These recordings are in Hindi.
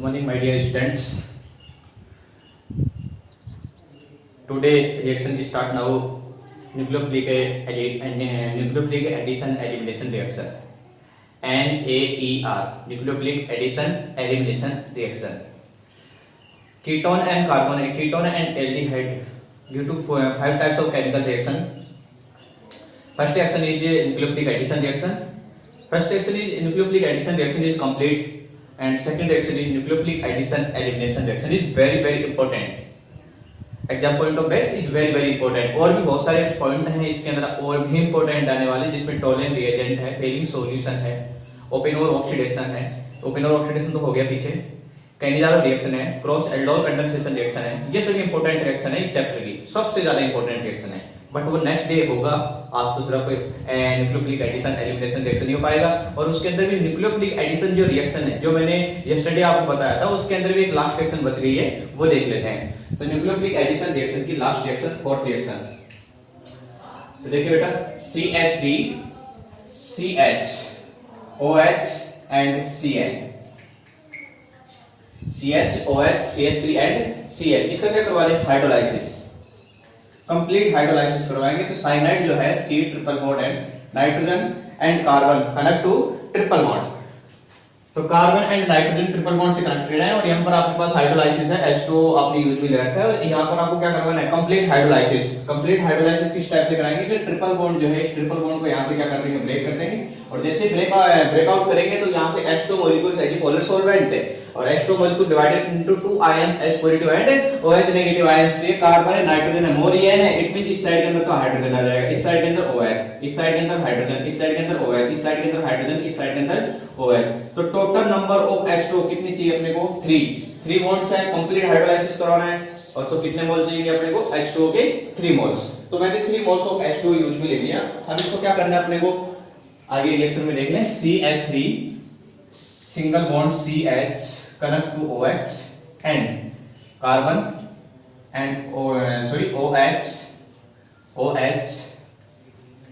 Good morning, my dear students. Today reaction start now. Nucleophilic addition elimination reaction. NAER. Nucleophilic addition elimination reaction. Ketone and aldehyde due to 5 types of chemical reaction. First reaction is nucleophilic addition reaction. First reaction is nucleophilic addition reaction is complete. And second reaction is nucleophilic addition elimination reaction is very important. Exam point of best is very important. और भी बहुत सारे पॉइंट हैं इसके अंदर और भी इंपॉर्टेंट आने वाले, जिसमें टोलेंट रिएजेंट है, फेलिंग सॉल्यूशन है, ओपन और ऑक्सीडेशन है। ओपन और ऑक्सीडेशन तो हो गया पीछे, कैनिडारो रिएक्शन है, क्रॉस एल्डोल कंडेंसेशन रिएक्शन है। ये सभी इंपॉर्टेंट रिएक्शन है इस चैप्टर की, सबसे ज्यादा इंपॉर्टेंट रिएक्शन है। बट वो नेक्स्ट डे होगा, आज तो सिर्फ न्यूक्लियोफिलिक एडिशन एलिमिनेशन रिएक्शन नहीं हो पाएगा। और उसके अंदर भी न्यूक्लियोफिलिक एडिशन जो रिएक्शन है, जो मैंने यस्टरडे आपको बताया था, उसके अंदर भी एक लास्ट रिएक्शन बच गई है, वो देख लेते हैं। तो न्यूक्लियोफिलिक एडिशन रिएक्शन की लास्ट रिएक्शन, फोर्थ रिएक्शन। तो देखिए बेटा, CH3 CHOH and Cl, CHOH CH3 and Cl, इसका क्या करवा लें? हाइड्रोलाइसिस, कंप्लीट हाइड्रोलाइसिस करवाएंगे। तो साइनाइड जो है C triple bond and nitrogen and carbon connect to triple bond. तो carbon and nitrogen triple bond से कनेक्टेड है और यहाँ पर आपके पास हाइड्रोलाइसिस है, H2O आपने यूज में ले रखा है। और यहाँ पर आपको क्या करवाना है? Complete hydrolysis. कंप्लीट हाइड्रोलाइसिस किस टाइप से कराएंगे? कि ट्रिपल बॉन्ड जो है, इस ट्रिपल बॉन्ड को यहाँ से क्या कर देंगे? ब्रेक कर देंगे। और जैसे ब्रेकआउट करेंगे तो यहाँ से H2 मॉलिक्यूल्स है, पोलर सॉल्वेंट है, और H2 molecule divided into 2 ions, H positive and OH negative ions. तो ये कार्बन है, नाइट्रोजन है, मोर ये है। इट मींस इस साइड के अंदर तो हाइड्रोजन आ जाएगा, इस साइड के अंदर OH, इस साइड के अंदर हाइड्रोजन, इस साइड के अंदर OH, इस साइड के अंदर हाइड्रोजन, इस साइड के अंदर OH। तो टोटल नंबर ऑफ H2 कितनी चाहिए अपने को? 3 बॉन्ड्स है, कंप्लीट हाइड्रोलाइसिस करवाना है। और तो कितने मोल चाहिए अपने को? H2O के 3 मोल्स। तो मैंने 3 मोल्स ऑफ H2O यूज में ले लिया। अब इसको क्या करना है अपने को? आगे रिएक्शन में देख लें। CH3 single bond CH connect to OH and carbon and OH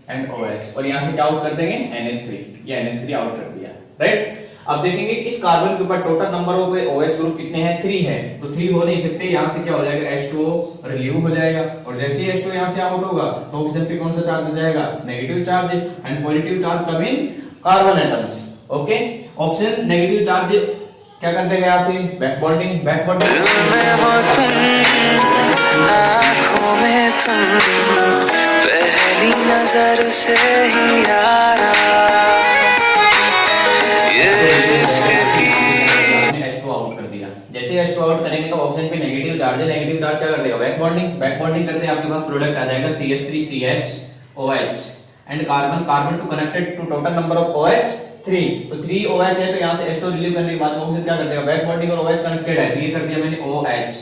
and OH, और यहां से क्या आउट कर देंगे? NH3। ये NH3 आउट कर दिया, राइट। अब देखेंगे इस कार्बन के ऊपर total number of OH group कितने हैं? 3 है। तो 3 हो नहीं सकते, यहां से क्या हो जाएगा? H2O रिलीव हो जाएगा। और जैसे ही H2O यहां से आउट होगा तो ऑक्सीजन पे कौन सा चार्ज आ जाएगा? Negative charge, and positive charge come in carbon atoms. Okay, oxygen negative charge क्या कर देगा? यहां से बैक बॉन्डिंग आंखों में तुम पहली नजर से ही यारा, ये इश्क की H2 आउट कर दिया। जैसे H2 आउट करेंगे तो ऑक्सीजन पे नेगेटिव चार्ज है, नेगेटिव चार्ज क्या कर देगा? बैक बॉन्डिंग करते हैं, आपके पास प्रोडक्ट आ जाएगा CH3 CHOH and carbon two connected to total number of OH 3। तो 3 OH है, तो यहां से H2 रिलीव करने के बाद ऑक्सीजन क्या कर देगा? बैक बॉन्डिंग और OH कनेक्टेड है, तो ये कर दिया मैंने OH,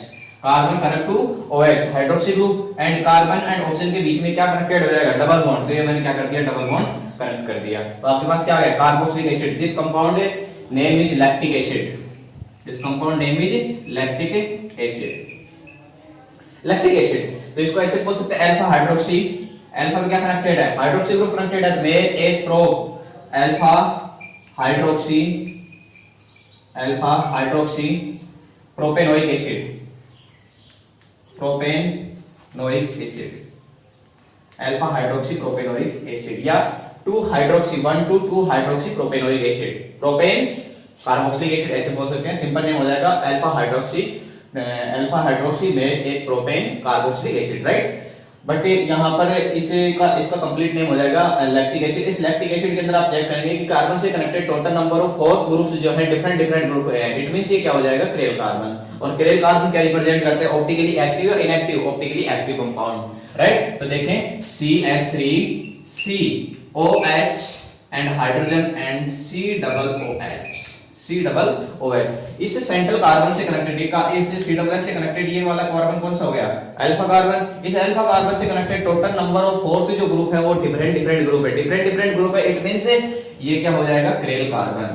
carbon connect to OH hydroxy group, and carbon and oxygen के बीच में क्या कनेक्टेड हो जाएगा? Double bond. तो ये मैंने क्या कर दिया? डबल बॉन्ड कनेक्ट कर दिया। तो आपके पास क्या है? Carboxylic acid. This compound name is lactic acid. This compound name is lactic acid. Lactic acid, तो इसको ऐसे बोल सकते हैं अल्फा हाइड्रोक्सी। अल्फा में क्या कनेक्टेड है? हाइड्रोक्सी ग्रुप कनेक्टेड है, में एक prop alpha hydroxy propanoic acid, alpha hydroxy propanoic acid, या 2 hydroxy 1 to 2 hydroxy propanoic acid. Propane carboxylic acid ऐसे बोल सकते हैं, सिंपल नेम हो जाएगा अल्फा हाइड्रोक्सी में एक propane carboxylic acid, right. But यहाँ पर इसका कंप्लीट नेम हो जाएगा लैक्टिक एसिड। इस लैक्टिक एसिड के अंदर आप चेक करेंगे कि कार्बन से connected total number of 4 groups जो है डिफरेंट ग्रुप है। इट मींस ये क्या हो जाएगा? Curl carbon. और क्रेल कार्बन क्या रिप्रेजेंट करते हैं? ऑप्टिकली एक्टिव या inactive? Optically active compound, right. तो देखें CH3 COH and hydrogen and COOH। इस सेंट्रल कार्बन से कनेक्टेड, इस COOH से कनेक्टेड ये वाला कार्बन कौन सा हो गया? Alpha carbon. इस अल्फा कार्बन से कनेक्टेड टोटल नंबर ऑफ 4 जो ग्रुप है वो डिफरेंट ग्रुप है, डिफरेंट ग्रुप है। इट मींस ये क्या हो जाएगा? Curl carbon.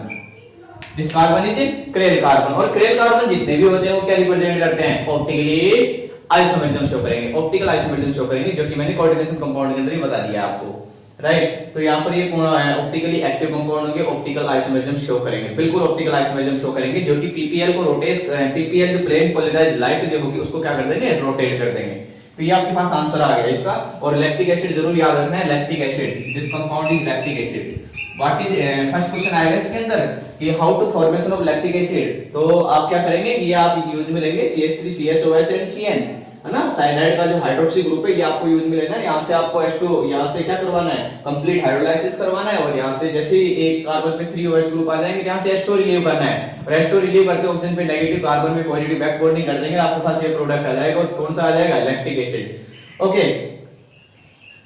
This carbon is curl carbon. और क्रेल कार्बन जितने भी होते हैं वो क्या रिप्रेजेंट करते हैं? ऑप्टिकली आइसोमेरिज्म शो करेंगे, ऑप्टिकल आइसोमेरिज्म शो करेंगे, जो कि मैंने कोऑर्डिनेशन कंपाउंड के अंदर ही बता दिया आपको, राइट। तो यहाँ पर ये ऑप्टिकली एक्टिव कंपाउंड होंगे, ऑप्टिकल आइसोमेरिज्म शो करेंगे, बिल्कुल ऑप्टिकल आइसोमेरिज्म शो करेंगे, जो कि पीपीएल को रोटेट, पीपीएल जो प्लेन पोलराइज्ड लाइट जो होगी उसको क्या कर देंगे, रोटेट कर देंगे। तो ये आपके पास आंसर आ गया इसका। और लैक्टिक एसिड जरूर याद रखना है, lactic acid, this compound is lactic acid. What is, first question आएगा इसके अंदर कि how to formation of lactic acid. तो आप क्या करेंगे, ये आप यूज में लेंगे CH3CHOH एंड CN, है ना। साइनाइड का जो हाइड्रोक्सी ग्रुप है ये आपको यूज में लेना है। यहाँ से आपको H2, यहाँ से क्या करवाना है, कंप्लीट हाइड्रोलाइसिस करवाना है। और यहाँ से जैसे ही एक कार्बन पे 3 OH ग्रुप आ जाएंगे, यहाँ से H2 रिलीव करना है। और H2 रिलीव करके ऑक्सीजन पे नेगेटिव, कार्बन में पॉजिटिव बैक बॉन्डिंग कर देंगे, आपके पास ये प्रोडक्ट आ जाएगा। और कौन सा आ जाएगा, लैक्टिक एसिड। Okay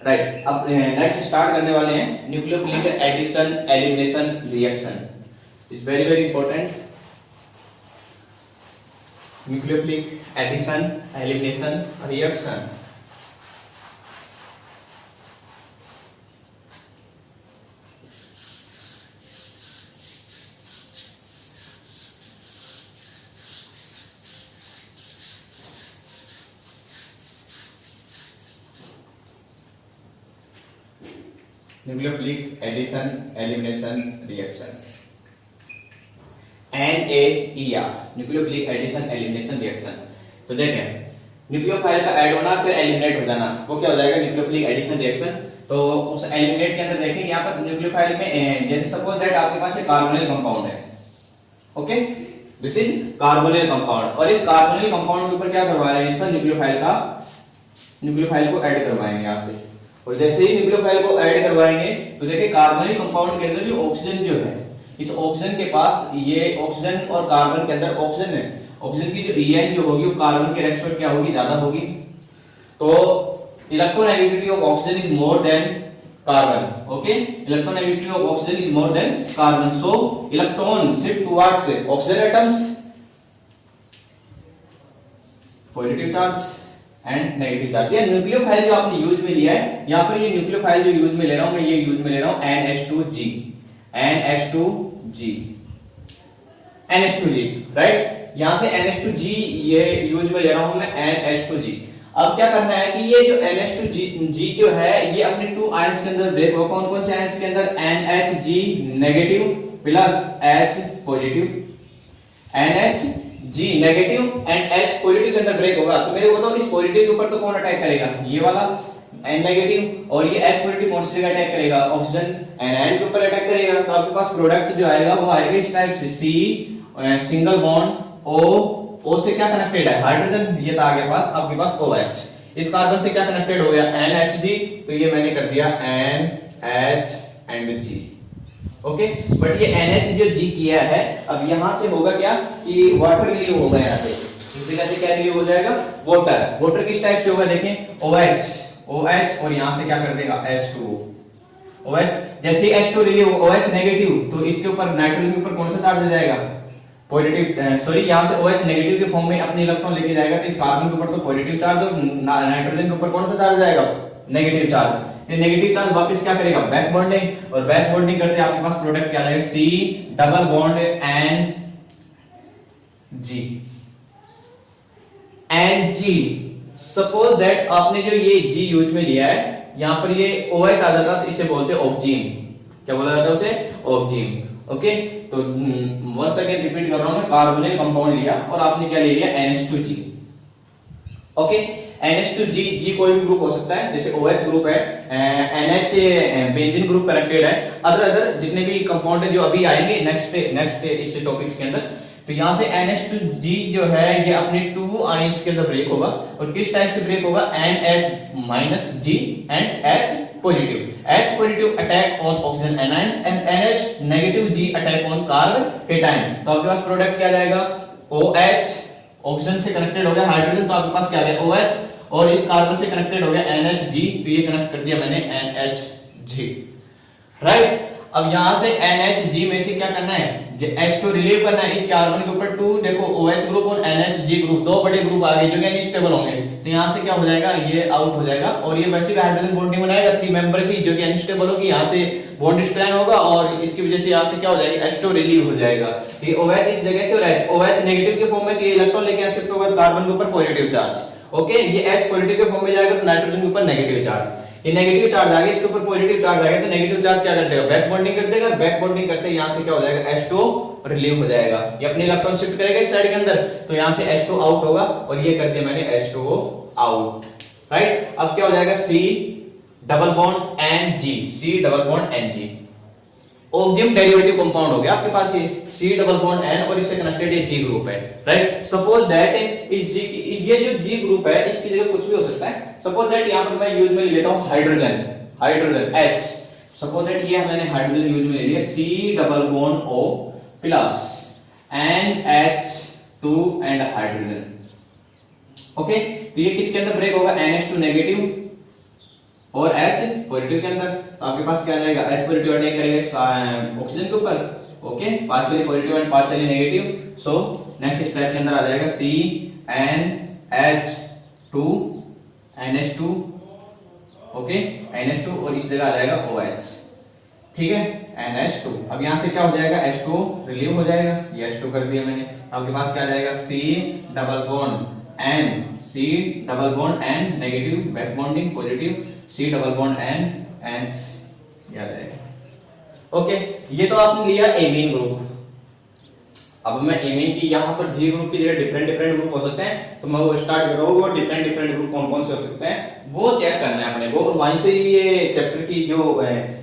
right. अब नेक्स्ट स्टार्ट करने वाले हैं nucleophilic addition elimination reaction, is very very important. Nucleophilic addition elimination reaction. Nucleophilic addition elimination reaction, NAER, nucleophilic addition elimination reaction. तो देखें, न्यूक्लियोफाइल का ऐड होना फिर एलिमिनेट हो जाना, वो क्या हो जाएगा, न्यूक्लियोफिलिक एडिशन रिएक्शन। तो उस एलिमिनेट के अंदर देखें, यहाँ पर न्यूक्लियोफाइल में जैसे सपोज दैट आपके पास एक कार्बोनिल कंपाउंड है, okay, this is carbonyl compound. और इस कार्बोनिल कंपाउंड के ऊपर क्या करवा रहे हैं, इसका न्यूक्लियोफाइल को ऐड करवाएंगे यहाँ से। और जैसे ही न्यूक्लियोफाइल को ऐड करवाएंगे तो देखिए कार्बोनिल कंपाउंड के अंदर जो ऑक्सीजन जो है, इस ऑक्सीजन के पास, ये ऑक्सीजन और कार्बन के अंदर ऑक्सीजन है, ऑक्सीजन की जो EN जो होगी वो कार्बन के रेस्पेक्ट क्या होगी, ज्यादा होगी। तो electronegativity of oxygen is more than carbon, okay, electronegativity of oxygen is more than carbon, so electron shift towards oxygen atoms, positive charge and negative charge. ये न्यूक्लियोफाइल जो आपने यूज में लिया है, यहाँ पर ये न्यूक्लियोफाइल जो यूज में ले रहा हूं मैं, ये यूज में ले रहा हूं NH2G, NH2G, राइट। यहां से NH2G ये यूज में ले रहा हूं मैं, NH2G। अब क्या करना है कि ये जो NH2G जो है, ये अपने 2 आयंस के अंदर ब्रेक होगा। कौन कौन से आयंस के अंदर, NHG negative plus H positive, NHG negative and H positive के अंदर ब्रेक होगा। तो मेरे को तो इस पॉजिटिव के ऊपर तो कौन अटैक करेगा, ये वाला N नेगेटिव, और ये H पॉजिटिव कौन सी जगह अटैक करेगा, ऑक्सीजन NN के ऊपर अटैक करेगा। तो आपके पास प्रोडक्ट जो आएगा वो आएगा इस टाइप से, C सिंगल बॉन्ड O से क्या कनेक्टेड है, हाइड्रोजन, ये था आगे पास आपके पास OH। इस कार्बन से क्या कनेक्टेड हो गया, NHG, तो ये मैंने कर दिया NH and G, okay. But ये NH जो G किया है, अब यहां से होगा क्या कि वाटर रिलीव होगा, यहाँ से इस जगह से क्या रिलीव हो जाएगा, वाटर किस टाइप से होगा, देखें OH, और यहां से क्या कर देगा H2O, OH। जैसे H2 रिलीव, OH नेगेटिव, तो इसके ऊपर नाइट्रोजन के ऊपर कौन सा चार्ज आ जाएगा, पॉजिटिव, सॉरी यहां से OH नेगेटिव के फॉर्म में अपने इलेक्ट्रॉन लेके जाएगा, तो इस कार्बन के ऊपर तो पॉजिटिव चार्ज, और नाइट्रोजन के ऊपर कौन सा चार्ज आएगा, नेगेटिव चार्ज। ये नेगेटिव चार्ज वापस क्या करेगा, बैक बॉन्डिंग, और बैक बॉन्डिंग करते आपके पास प्रोडक्ट क्या आएगा, C double bond NG। Suppose that आपने जो ये G यूज में लिया है, यहां पर ये OH आ जाता, तो इसे बोलते हैं ऑक्जीन। क्या बोला जाता है उसे, ऑक्जीन, ओके। तो वंस अगेन रिपीट कर रहा हूं मैं, कार्बोनिल कंपाउंड लिया और आपने क्या ले लिया, NH2G, ओके। NH2G, G कोई भी ग्रुप हो सकता है, जैसे OH ग्रुप है, NH बेंजीन ग्रुप कनेक्टेड है, अदर जितने भी कंपाउंड है जो अभी आएंगे नेक्स्ट इस टॉपिक्स के अंदर। तो यहां से NH2G जो है ये अपने 2 आयंस के अंदर ब्रेक होगा, और किस टाइप से ब्रेक होगा, NH-G and H positive. H positive attack on oxygen anions and NH negative G attack on carbon cation. तो आपके पास प्रोडक्ट क्या जाएगा, OH, ऑक्सीजन से कनेक्टेड हो गया हाइड्रोजन, तो आपके पास क्या आ गया OH, और इस कार्बन से कनेक्टेड हो गया NHG, तो ये कनेक्ट कर दिया मैंने NHG, राइट। अब यहां से NHG में से क्या करना है, H2 रिलीव करना है, इस कार्बन के ऊपर 2, देखो OH ग्रुप और NHG ग्रुप, 2 बड़े ग्रुप आ गए जो कि अनस्टेबल होंगे। तो यहां से क्या हो जाएगा, ये आउट हो जाएगा, और ये वैसे भी हाइड्रोजन बॉन्डिंग बनाएगा 3 मेंबर की, जो कि अनस्टेबल होगी, यहां से बॉन्ड स्ट्रेन होगा, और इसकी वजह से यहां से क्या हो जाएगा, H2 रिलीव हो जाएगा। ये OH इस जगह से, और OH नेगेटिव के फॉर्म में, तो ये इलेक्ट्रॉन लेके शिफ्ट होगा कार्बन के ऊपर पॉजिटिव चार्ज, ओके। ये H पॉजिटिव के फॉर्म में जाएगा तो नाइट्रोजन के ऊपर नेगेटिव चार्ज। ये नेगेटिव चार्ज आ गया, इसके ऊपर पॉजिटिव चार्ज आ गया, तो नेगेटिव चार्ज क्या कर देगा, बैक बॉन्डिंग कर देगा, बैक बॉन्डिंग करते यहां से क्या हो जाएगा, H2 रिलीव हो जाएगा, ये अपने इलेक्ट्रॉन शिफ्ट करेगा इस साइड के अंदर, तो यहां से H2 आउट होगा और ये कर दिया मैंने H2O आउट, राइट। अब क्या हो जाएगा, C double bond Ng, C double bond Ng, oxime derivative compound हो गया आपके पास, ये C डबल बॉन्ड N और इससे कनेक्टेड ये G ग्रुप है, राइट। सपोज दैट इस G की, ये जो G ग्रुप है इसकी जगह कुछ भी हो सकता है। सपोज दैट यहां पर मैं यूज में लेता हूं hydrogen, hydrogen H, suppose that ये मैंने हाइड्रोजन यूज में ले लिया, C double bond O plus NH2 and hydrogen, okay. तो ये किसके अंदर ब्रेक होगा, NH2 नेगेटिव और H पॉजिटिव के अंदर, तो आपके पास क्या जाएगा, H पॉजिटिव अटैक करेगा ऑक्सीजन के ऊपर, okay, partially positive and partially negative. So next step के अंदर आ जाएगा CnH2 NH2, ओके, NH2 और इस जगह आ जाएगा OH, ठीक है, NH2। अब यहां से क्या हो जाएगा, H2 रिलीव हो जाएगा, ये H2 कर दिया मैंने। आपके पास क्या आ जाएगा, C double bond N, C double bond N negative, back bonding positive, C double bond N याद आएगा, ओके। ये तो आपने लिया एमीन ग्रुप। अब मैं एमीन की यहाँ पर G ग्रुप की जगह डिफरेंट डिफरेंट ग्रुप हो सकते हैं, तो मैं वो स्टार्ट कर रहा हूँ, वो डिफरेंट डिफरेंट ग्रुप कौन कौन से हो सकते हैं वो चेक करना है अपने को, और वहीं से ये चैप्टर की जो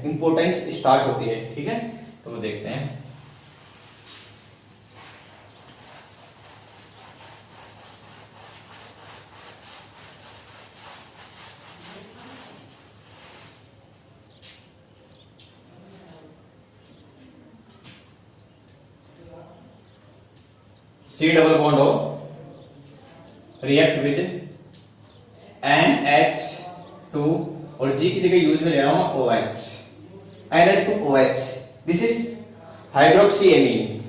इंपोर्टेंस स्टार्ट होती है, ठीक है। तो वो देखते हैं, C double bond O react with NH2 और G की जगह यूज में ले रहा हूं OH, NH2OH, this is hydroxyamine,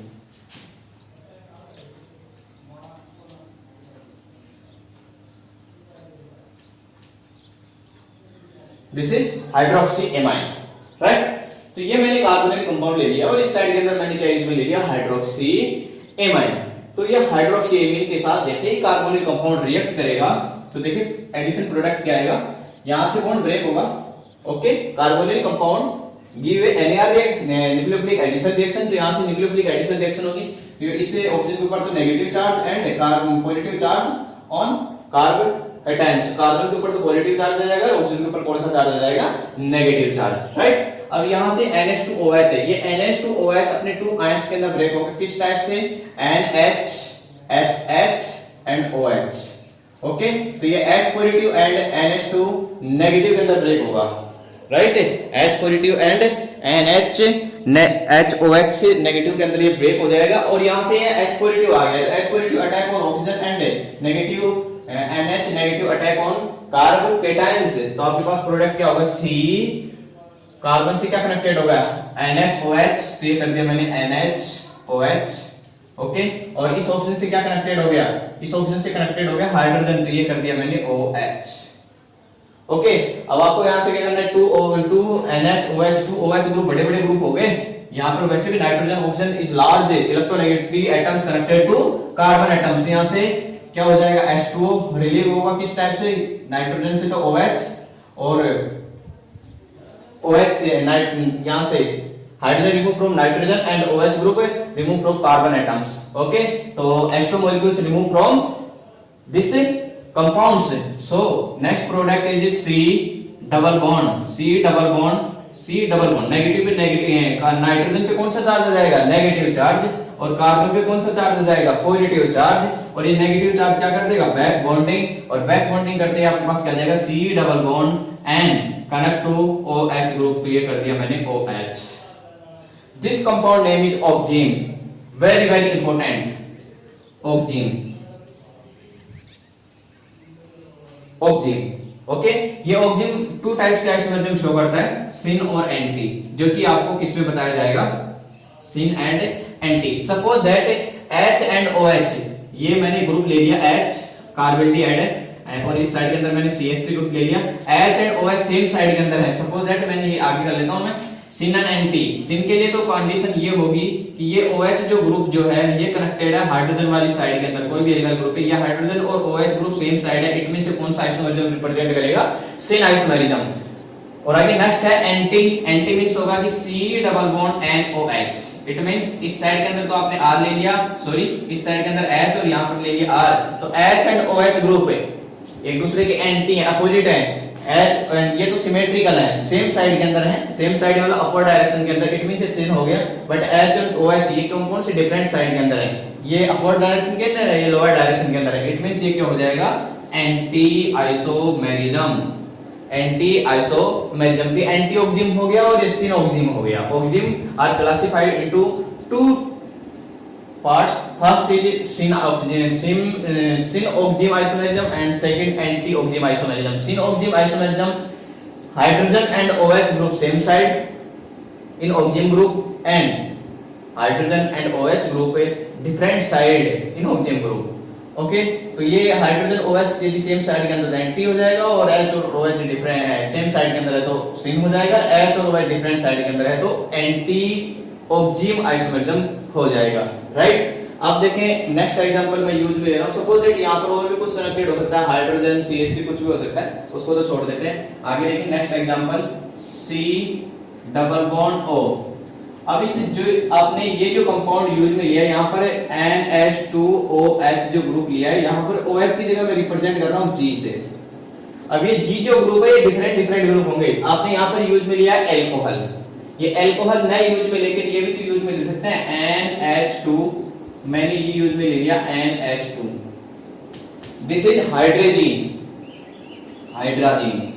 this is hydroxyamine, right. तो ये मैंने कार्बोनिक कंपाउंड ले लिया और इस साइड के अंदर मैंने क्या यूज में ले लिया, हाइड्रोक्सीएमाइन। तो ये हाइड्रोक्सीएमीन के साथ जैसे ही कार्बोनिक कंपाउंड रिएक्ट करेगा तो देखिए एडिशन प्रोडक्ट क्या आएगा, यहां से बॉन्ड ब्रेक होगा, okay, carbonic compound give NAR reaction, nucleophilic addition reaction, तो यहां से न्यूक्लियोफिलिक एडिशन रिएक्शन होगी, इससे ऑक्सीजन के ऊपर तो negative charge and carbon positive charge on carbon cations, carbon के ऊपर तो पॉजिटिव चार्ज आ जाएगा, ऑक्सीजन के ऊपर कौन सा चार्ज आ जाएगा, नेगेटिव चार्ज, राइट। अब यहां से NH2OH है, ये NH2OH अपने 2 आयंस के अंदर ब्रेक होगा, किस टाइप से, NH HH and OH, okay. तो ये H positive and NH2 negative के अंदर ब्रेक होगा, right, H positive and HOH negative के अंदर ये ब्रेक हो जाएगा, और यहां से H पॉजिटिव आ गया, H positive attack on oxygen and negative NH negative attack on carbon cations, तो आपके पास प्रोडक्ट क्या होगा, C कार्बन से क्या कनेक्टेड होगा, NHOH, तो ये कर दिया मैंने NHOH, ओके, और इस ऑक्सीजन से क्या कनेक्टेड हो गया, इस ऑक्सीजन से कनेक्टेड हो गया हाइड्रोजन, तो ये कर दिया मैंने OH, ओके। अब आपको यहां से क्या करना है, 2 NHOH 2 OH ग्रुप बड़े बड़े ग्रुप हो गए, यहां पर वैसे भी nitrogen oxygen is large electronegative atoms connected to carbon atoms, यहां से क्या हो जाएगा, H2O रिलीव होगा किस टाइप से, नाइट्रोजन से तो OH, और OH यहां से hydrogen remove from nitrogen and OH group remove from carbon atoms, okay. तो H2 molecules remove from this compounds, so next product is C double bond, C double bond negative पे नेगेटिव, नाइट्रोजन पे कौन सा चार्ज आ जाएगा, नेगेटिव चार्ज, और कार्बन पे कौन सा चार्ज आ जाएगा, पॉजिटिव चार्ज, और ये नेगेटिव चार्ज क्या कर देगा, बैक बॉन्डिंग, और बैक बॉन्डिंग करते ही आपके पास क्या आ जाएगा, C double bond N connect to OH group, तो ये कर दिया मैंने OH। This compound name is oxime, very very important, oxime, oxime, okay. ये ऑक्जिन 2 टाइप्स के आइसोमर्स शो करता है, सिन और एंटी, जो कि आपको किस में बताया जाएगा, syn and anti. Suppose that H and OH, ये मैंने ग्रुप ले लिया H कार्बोल्डिहाइड, और इस साइड के अंदर मैंने CH3 ग्रुप ले लिया, H and OH same side के अंदर है, सपोज दैट मैंने ये आगे कर लेता हूं मैं, सिन एंड एंटी। सिन के लिए तो कंडीशन ये होगी कि ये OH जो ग्रुप जो है ये कनेक्टेड है हाइड्रोजन वाली साइड के अंदर, कोई भी एल्काइल ग्रुप है, ये हाइड्रोजन और OH ग्रुप सेम साइड है, इट मींस कौन सा आइसोमरिज्म रिप्रेजेंट करेगा, सिन आइसोमरिज्म। और आगे नेक्स्ट है एंटी। एंटी मींस होगा कि C double bond NOH। It means इस साइड के अंदर तो आपने R ले लिया, सॉरी इस साइड के अंदर H और यहां पर ले लिया R, तो H एंड OH ग्रुप है, एक दूसरे के एंटी है, अपोजिट है। H एंड ये तो सिमेट्रिकल है, सेम साइड के अंदर है, सेम साइड मतलब अपवर्ड डायरेक्शन के अंदर, इट मींस ये सेम हो गया। बट H और OH ये कौन से डिफरेंट साइड के अंदर है, ये अपवर्ड डायरेक्शन के अंदर है, ये लोअर डायरेक्शन के अंदर है। इट मींस ये क्या हो जाएगा, anti isomerism. Anti isomerism, anti oxime हो गया और सिन ऑक्सिम हो गया। Oxime are classified into two parts, first is syn oxime isomerism and second anti oxime isomerism. Syn oxime isomerism, hydrogen and OH group same side in oxime group, and hydrogen and OH group different side in oxime group. Okay, तो ये हाइड्रोजन OH यदि सेम साइड के अंदर एंटी हो जाएगा और H और OH डिफरेंट सेम साइड के अंदर है तो सिन हो जाएगा, H और OH डिफरेंट साइड के अंदर है तो एंटी ऑक्सिम आइसोमेरिज्म हो जाएगा। राइट, अब देखें नेक्स्ट एग्जांपल में यूज में ले रहा हूं। सपोज दैट यहां पर और भी कुछ कनेक्टेड हो सकता है, हाइड्रोजन CH3 कुछ भी हो सकता है, उसको तो छोड़ देते हैं। आगे देखिए next example C double bond O। अब इस जो आपने ये जो कंपाउंड यूज में लिया है यहाँ पर NH2OH जो ग्रुप लिया है, यहाँ पर OH की जगह मैं रिप्रेजेंट कर रहा हूँ G से। अब ये G जो ग्रुप है ये डिफरेंट डिफरेंट ग्रुप होंगे। आपने यहाँ पर यूज में लिया है एल्कोहल, ये एल्कोहल नए यूज में, लेकिन ये भी तो यूज में ले सकते हैं NH2, मैंने ये यूज में ले लिया NH2। This is hydrazine, hydrazine.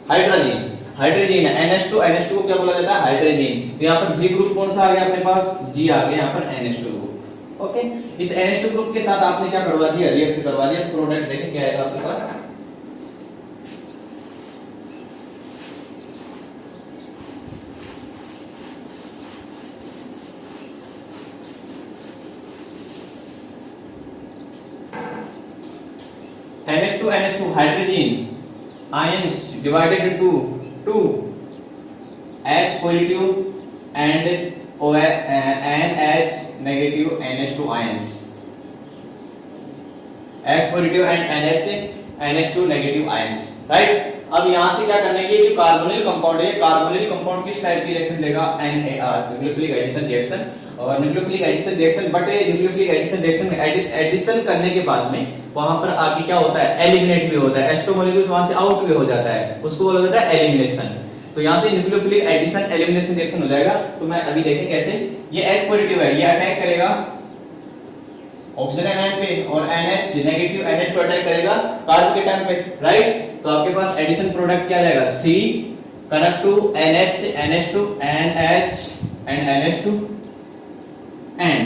Hydrazine, hydrazine है NH2, NH2 को क्या बोला जाता है, हाइड्रोजीन। तो यहाँ पर G ग्रुप कौन सा आ गया अपने पास, G आ गया यहाँ पर NH2 ग्रुप। ओके, इस NH2 ग्रुप के साथ आपने क्या करवा दिया, रिएक्ट करवा दिया। प्रोडक्ट देखें क्या आएगा आपके पास, NH2 hydrogen ions divided into two H positive and NH negative NH2 ions, H positive and NH2 negative ions। Right, अब यहां से क्या करना है, ये जो कार्बोनिल कंपाउंड है, कार्बोनिल कंपाउंड किस टाइप की रिएक्शन देगा, NAR, न्यूक्लियोफिलिक एडिशन रिएक्शन। और nucleophilic addition reaction, but nucleophilic addition reaction में एडिशन करने के बाद में वहां पर आगे क्या होता है, एलिमिनेट भी होता है, H2 मॉलिक्यूल वहां से आउट भी हो जाता है, उसको बोला जाता है एलिमिनेशन। तो यहां से न्यूक्लियोफिलिक एडिशन एलिमिनेशन रिएक्शन हो जाएगा। तो मैं अभी देखें कैसे, ये H पॉजिटिव है, ये अटैक करेगा ऑक्सीजन आयन पे, और NH नेगेटिव NH पे अटैक करेगा कार्बन के टर्म पे। राइट, तो आपके पास एडिशन प्रोडक्ट क्या जाएगा, C connect to NH NH2 NH and NH2 and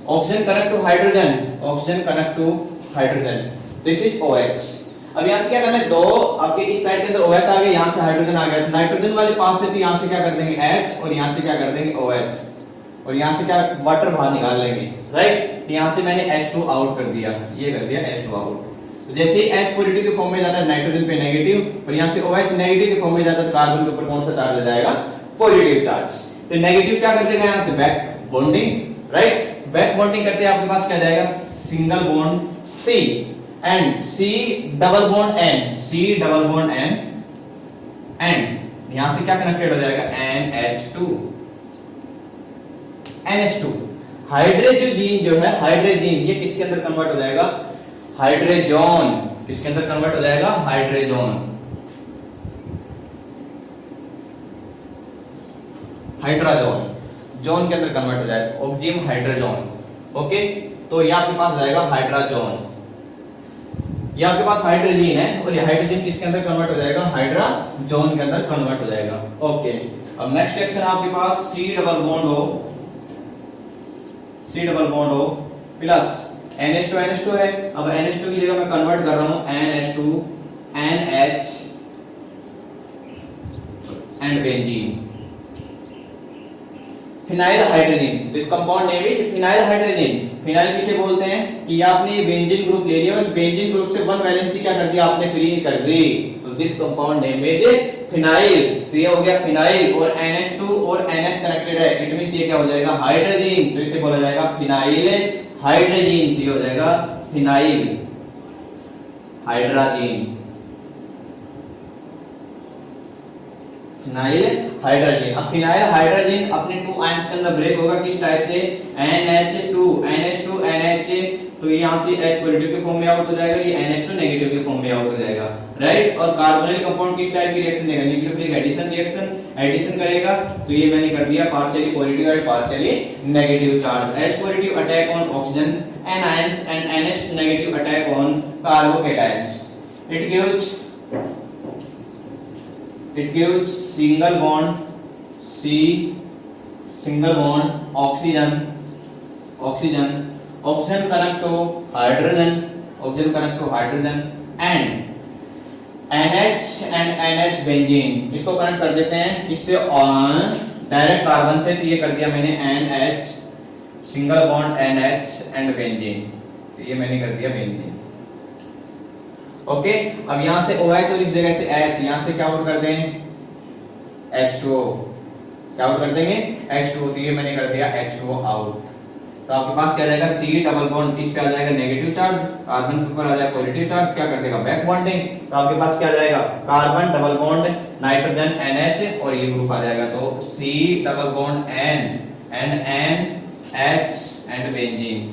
oxygen connect to hydrogen, oxygen connect to hydrogen, this is OH। अब यहां से क्या करना है, दो आपके इस साइड के अंदर OH आ गया, यहां से हाइड्रोजन आ गया, नाइट्रोजन वाले पास से तो यहां से क्या कर देंगे H और यहां से क्या कर देंगे OH, और यहां से क्या वाटर बाहर निकाल लेंगे। राइट, यहां से मैंने H2 आउट कर दिया, ये कर दिया H2 आउट। तो जैसे ही H पॉजिटिव के फॉर्म में जाता है नाइट्रोजन पे नेगेटिव, और यहां से OH नेगेटिव के फॉर्म में जाता है कार्बन के ऊपर कौन सा चार्ज आ जाएगा, पॉजिटिव चार्ज। तो नेगेटिव क्या कर देगा, यहां से back bonding. Right, back bonding करते हैं आपके पास क्या जाएगा, single bond C and C double bond N, C double bond N and यहां से क्या कनेक्टेड हो जाएगा, NH2 NH2। हाइड्रोजन जो है, हाइड्रोजन ये किसके अंदर कन्वर्ट हो जाएगा, हाइड्रोजन, किसके अंदर कन्वर्ट हो जाएगा, हाइड्रोजन, हाइड्रोजन जोन के अंदर कन्वर्ट हो जाएगा, ऑक्सिम हाइड्रोजन। ओके, तो ये आपके पास जाएगा हाइड्रोजन, ये आपके पास हाइड्रोजन है, और ये हाइड्रोजन किसके अंदर कन्वर्ट हो जाएगा, हाइड्रोजन के अंदर कन्वर्ट हो जाएगा। ओके, अब नेक्स्ट रिएक्शन आपके पास C double bond O, C double bond O plus NH2 NH2 है। अब NH2 की जगह मैं कन्वर्ट कर रहा हूं NH2 NH and benzene, phenyl hydrogen. This compound name is phenyl hydrogen. Phenyl किसे बोलते हैं कि आपने बेंजीन ग्रुप ले लिया और बेंजीन ग्रुप से वन वैलेंसी क्या कर दिया आपने, फ्री कर दी, तो this compound name is phenyl. तो ये हो गया फिनाइल, और NH2 और NH कनेक्टेड है, इट मींस ये क्या हो जाएगा, हाइड्रोजन, तो इसे बोला जाएगा फिनाइल हाइड्रोजन, तो ये हो जाएगा फिनाइल हाइड्रोजन, फिनाइल हाइड्रोजन। अब फिनाइल हाइड्रोजन अपने 2 आयंस के अंदर ब्रेक होगा किस टाइप से, NH2 NH2 NH, तो यहाँ से H पॉजिटिव के फॉर्म में आउट हो जाएगा, ये NH2 नेगेटिव के फॉर्म में आउट हो जाएगा, राइट। और कार्बोनिल कंपाउंड किस टाइप की रिएक्शन देगा, न्यूक्लियोफिलिक एडिशन रिएक्शन, एडिशन करेगा। तो ये मैंने कर दिया पार्शियली पॉजिटिव और partially negative charge. H positive attack on oxygen anions and NH negative attack on carbocations. It gives single bond oxygen connect to hydrogen and NH and NH benzene, इसको कनेक्ट कर देते हैं इससे डायरेक्ट कार्बन से। तो ये कर दिया मैंने NH single bond NH and benzene, तो ये मैंने कर दिया बेंजीन। ओके, अब यहां से OH और इस जगह से H, यहां से क्या आउट कर दें, H2O, क्या आउट कर देंगे, H2O, तो ये मैंने कर दिया H2O आउट। तो आपके पास क्या आ जाएगा, C डबल बॉन्ड, इस पे आ जाएगा नेगेटिव चार्ज, कार्बन के ऊपर आ जाएगा पॉजिटिव चार्ज, क्या कर देगा बैक बॉन्डिंग। तो आपके पास क्या आ जाएगा, carbon double bond nitrogen NH और ये ग्रुप आ जाएगा, तो C double bond N and N H and benzene.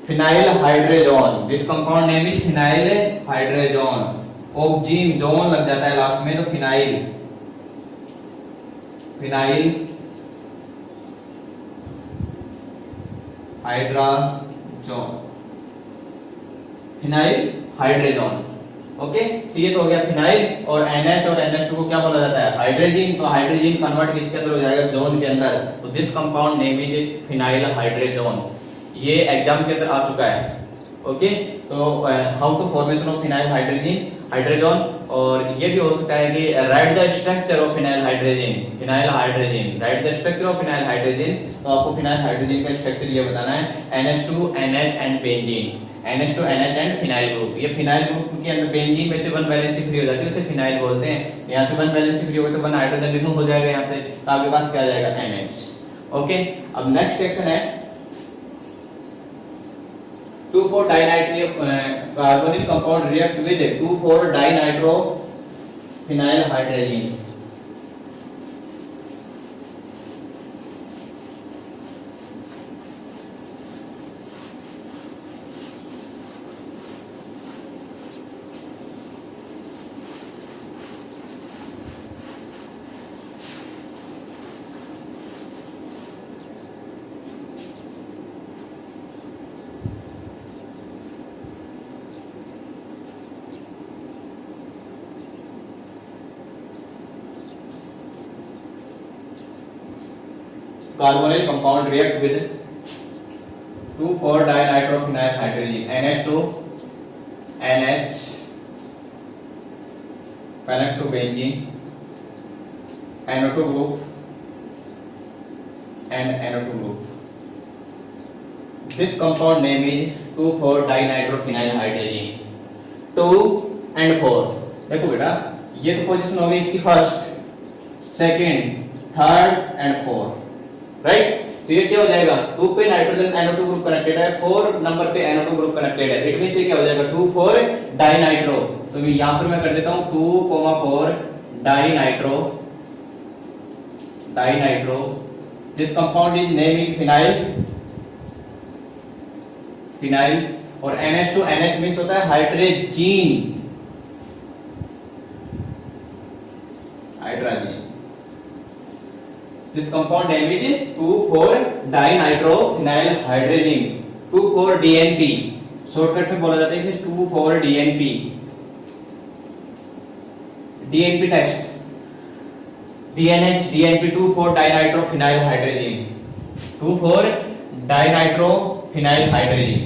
Phenyl hydrazone. This compound name is phenyl hydrazone. Oxime zone लग जाता है लास्ट में, तो phenyl hydrazone. ओके, तो ये तो हो गया फिनाइल। और NH और NH2 को क्या बोला जाता है, हाइड्रोजन। तो हाइड्रोजन कन्वर्ट किसके अंदर हो जाएगा, जोन के अंदर। तो this compound name is phenyl hydrazone. ये एग्जाम के अंदर आ चुका है। ओके, तो how to formation of phenyl hydrogen. और ये भी हो सकता है कि write the structure of phenyl hydrogen, write the structure of phenyl hydrogen. तो आपको फिनाइल हाइड्रोजन का स्ट्रक्चर ये बताना है, NH2 NH and benzene, NH2 NH and phenyl group. ये फिनाइल ग्रुप के अंदर बेंजीन में से 1 वैलेंसी फ्री हो जाती है, उसे फिनाइल बोलते हैं। यहाँ से 1 वैलेंसी फ्री हो गई तो 1 हाइड्रोजन रिमूव हो जाएगा यहाँ से, तो आपके पास क्या आ जाएगा, NH। ओके, अब नेक्स्ट सेक्शन है two four dinitro carbonyl compound react with two four dinitro phenyl hydrogen. Carbonyl compound react with 2,4-dinitrophenyl hydrogen, NH2 NH connect to benzene, NO2 group and NO2 group. This compound name is 2,4-dinitrophenyl hydrogen. 2 and 4, देखो बेटा ये तो पोजीशन हो गई इसकी first, second, third and fourth, right. तो ये क्या हो जाएगा, 2 पे नाइट्रोजन NO2 ग्रुप कनेक्टेड है, 4 नंबर पे NO2 ग्रुप कनेक्टेड है। इट मींस ये क्या हो जाएगा, 2,4-डाइनाइट्रो। तो यहां पर मैं कर देता हूं two four dinitro. This compound is name is phenyl. और NH2 NH मींस होता है hydrogen. This compound name is 2,4-dinitrophenyl hydrogen, 2,4-DNP, shortcut में बोला जाता है इसे 2,4-DNP। DNP test, DNH, DNP 2,4-dinitrophenyl hydrogen, 2,4-dinitrophenyl hydrogen।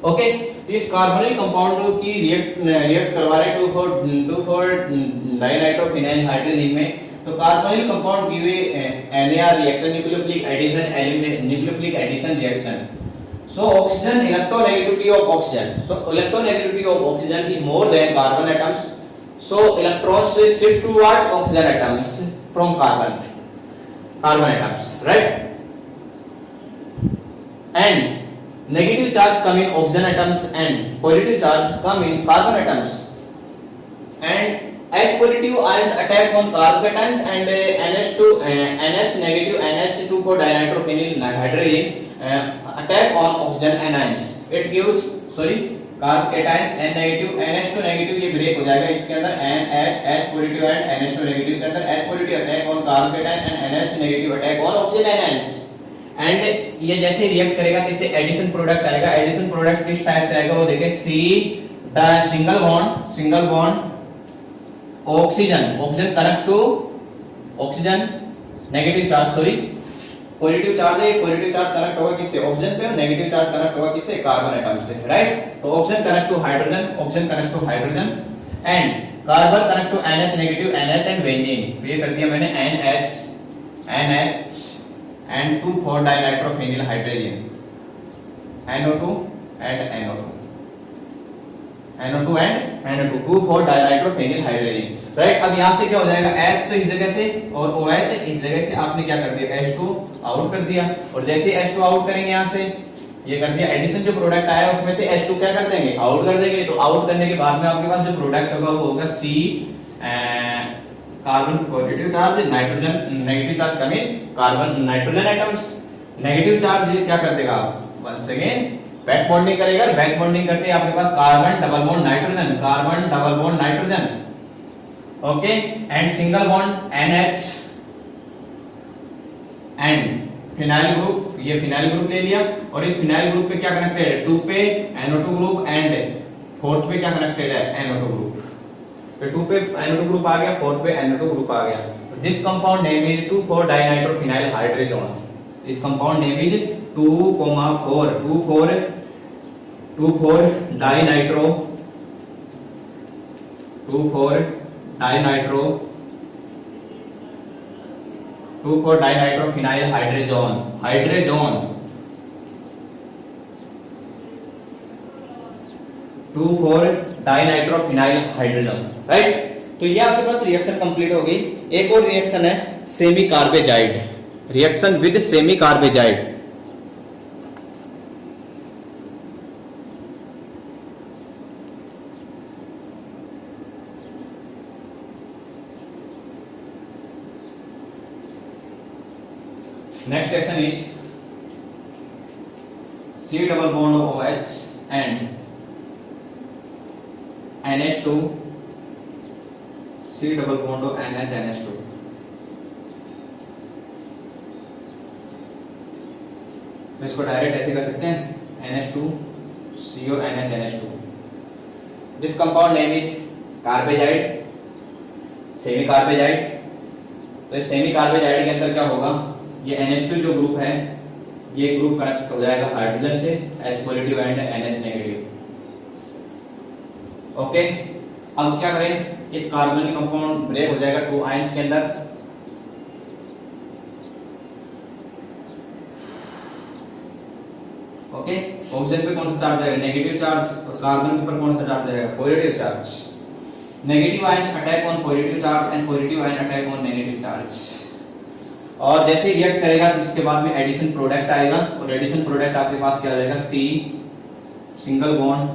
Okay, तो इस कार्बोनिल कंपाउंड की रिएक्ट करवा रहे 2,4-dinitrophenyl hydrogen में। तो carbonyl compound give NAR reaction, nucleophilic addition reaction. So oxygen electronegativity of oxygen. So electronegativity of oxygen is more than carbon atoms. So electrons shift towards oxygen atoms from carbon atoms, right? And Negative charge come in oxygen atoms and positive charge come in carbon atoms. And H positive ions attack on carbocations and NH negative NH2 for dinitrophenyl hydrogen attack on oxygen anions. It gives carbocations N negative NH2 negative ये ब्रेक हो जाएगा इसके अंदर H positive and NH2 negative के अंदर H positive attack on carbocation and NH negative attack on oxygen anions. And ये जैसे रिएक्ट करेगा तो इससे एडिशन प्रोडक्ट आएगा। एडिशन प्रोडक्ट किस टाइप से आएगा वो देखिए, C single bond oxygen connect to oxygen negative charge positive charge है, पॉजिटिव चार्ज कनेक्ट होगा किससे, ऑक्सीजन पे, नेगेटिव चार्ज कनेक्ट होगा किससे, कार्बन एटम से, राइट। तो oxygen connect to hydrogen and carbon connect to NH negative NH and benzene. ये कर दिया मैंने NH and 2 for dinitrophenyl hydrogen, NO2 and NO2 and 2 for dinitrophenyl hydrogen, right. अब यहाँ से क्या हो जाएगा, H तो इस जगह से और OH इस जगह से, आपने क्या कर दिया, H2 आउट कर दिया, और जैसे H2 आउट करेंगे यहाँ से, ये कर दिया, एडिशन जो प्रोडक्ट आया उसमें से H2 क्या कर देंगे, आउट कर देंगे। तो आउट करने के बाद में आपके पास जो प्रोडक्ट होगा वो होगा C carbon positive charge, nitrogen negative charge come in carbon nitrogen atoms. Negative charge ये क्या कर देगा, वंस अगेन बैक बॉन्डिंग करेगा। बैक बॉन्डिंग करते हैं आपके पास carbon double bond nitrogen, okay, and single bond NH and phenyl group, ये फिनाइल ग्रुप ले लिया, और इस फिनाइल ग्रुप पे क्या कनेक्टेड है, 2 पे NO2 ग्रुप एंड 4th पे क्या कनेक्टेड है, NO2 ग्रुप। तो 2 पे NO2 ग्रुप आ गया, 4th पे NO2 ग्रुप आ गया। This compound name is 2,4-dinitrophenyl hydrazone। This compound name is 2,4-dinitrophenyl hydrazone 2,4-dinitrophenyl hydrazone, right. तो ये आपके पास रिएक्शन कंप्लीट हो गई। एक और रिएक्शन है semi carbazide, reaction with semi carbazide. Next reaction is C double bond OH and NH2, C double bond NH NH2। तो इसको डायरेक्ट ऐसे कर सकते हैं, NH2 CO NH NH2। This compound name is carbazide, semi carbazide. तो इस सेमी कार्बेजाइड के अंदर क्या होगा, ये NH2 जो ग्रुप है, ये ग्रुप कनेक्ट हो जाएगा हाइड्रोजन से, H positive and NH negative, okay. अब क्या करें, इस कार्बन कंपाउंड ब्रेक हो जाएगा 2 आयंस के अंदर, ओके। ऑक्सीजन पे कौन सा चार्ज आएगा, नेगेटिव चार्ज, और कार्बन के ऊपर कौन सा चार्ज आएगा, positive charge. Negative ions attack on positive charge and positive ion attack on negative charge. और जैसे ही रिएक्ट करेगा तो इसके बाद में एडिशन प्रोडक्ट आएगा, और एडिशन प्रोडक्ट आपके पास क्या आ जाएगा, C single bond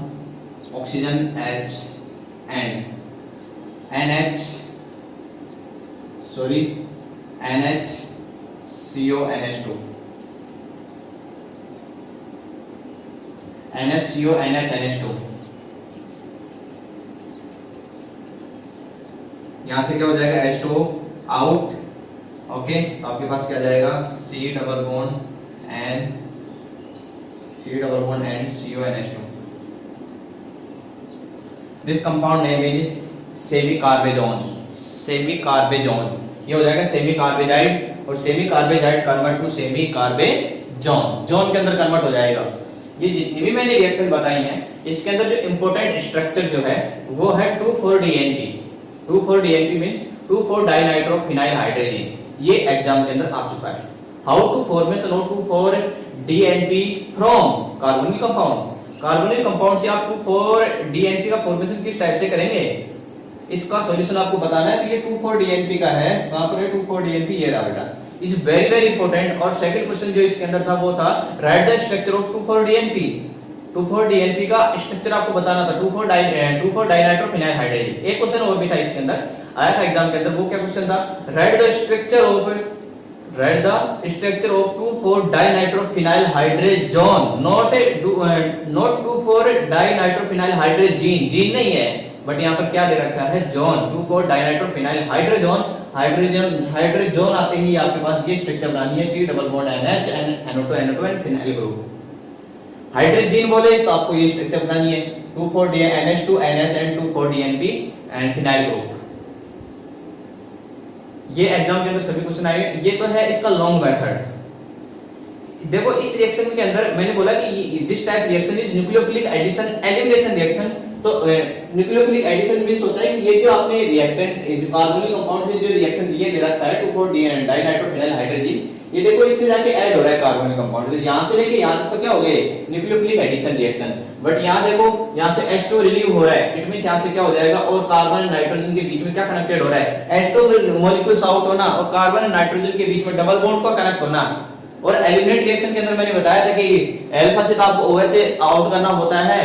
oxygen H and NH CO NH2, NH CO NH NH2। यहां से क्या हो जाएगा, H2O आउट, ओके। तो आपके पास क्या जाएगा, C double bond and CO NH2। This compound name is semi carbazone. ये हो जाएगा सेमी कार्बेजाइड, और semi carbazide convert to semi carbazone, zone के अंदर कन्वर्ट हो जाएगा। ये जितनी भी मैंने रिएक्शन बताई हैं, इसके अंदर जो इंपॉर्टेंट स्ट्रक्चर जो है वो है 2,4-DNP। 2,4-DNP means 2,4-dinitrophenyl hydrazine। ये एग्जाम के अंदर आ चुका है। How to formation of 2,4-DNP from carbonyl compound. Carbonyl compound से आप 2,4-DNP का फॉर्मेशन किस टाइप से करेंगे, इसका सॉल्यूशन आपको बताना है। तो ये 2,4-DNP का है, कहां पर है 2,4-DNP, ये रहा बेटा। Is very very important. और सेकंड क्वेश्चन जो इसके अंदर था वो था write the structure of 2,4-DNP। 2,4-DNP का स्ट्रक्चर आपको बताना था, 2,4-डाइनाइट्रोफिनाइल हाइड्रोजन। एक क्वेश्चन और भी था इसके अंदर, आया था एग्जाम के अंदर, वो क्या क्वेश्चन था, write the structure of two four dinitrophenyl hydrogen, not two four dinitrophenyl hydrogene, gene नहीं है, बट यहाँ पर क्या दे रखा है, जॉन। 2,4-डाइनाइट्रोफिनाइल हाइड्रोजन आते ही आपके पास ये स्ट्रक्चर बनानी है, C double bond NH and NO2 and phenyl group. Hydrazine बोले तो आपको ये स्ट्रक्चर बनानी है, 2,4-NH2 NH and 2,4-DNP and phenyl group. ये एग्जाम के अंदर सभी क्वेश्चन आए। ये तो है इसका लॉन्ग मेथड। देखो इस रिएक्शन के अंदर मैंने बोला कि this type reaction is nucleophilic addition elimination reaction. तो न्यूक्लियोफिलिक एडिशन मींस होता है कि ये जो आपने रिएक्टेंट कार्बोनिक कंपाउंड से जो रिएक्शन दिए दे रखा है 2,4-डाइनाइट्रोफिनाइल हाइड्रोजन, ये देखो इससे जाके ऐड हो रहा है कार्बोनिक कंपाउंड, तो यहां से लेके यहां तक तो क्या हो गए, न्यूक्लियोफिलिक एडिशन रिएक्शन। बट यहां देखो यहां से H2 रिलीव हो रहा है, इट मींस यहां से क्या हो जाएगा, और कार्बन एंड नाइट्रोजन के बीच में क्या कनेक्टेड हो रहा है, H2 मॉलिक्यूल्स आउट होना और कार्बन एंड नाइट्रोजन के बीच में डबल बॉन्ड को कनेक्ट होना। और एलिमिनेट रिएक्शन के अंदर मैंने बताया था कि अल्फा से तो आपको OH आउट करना होता है,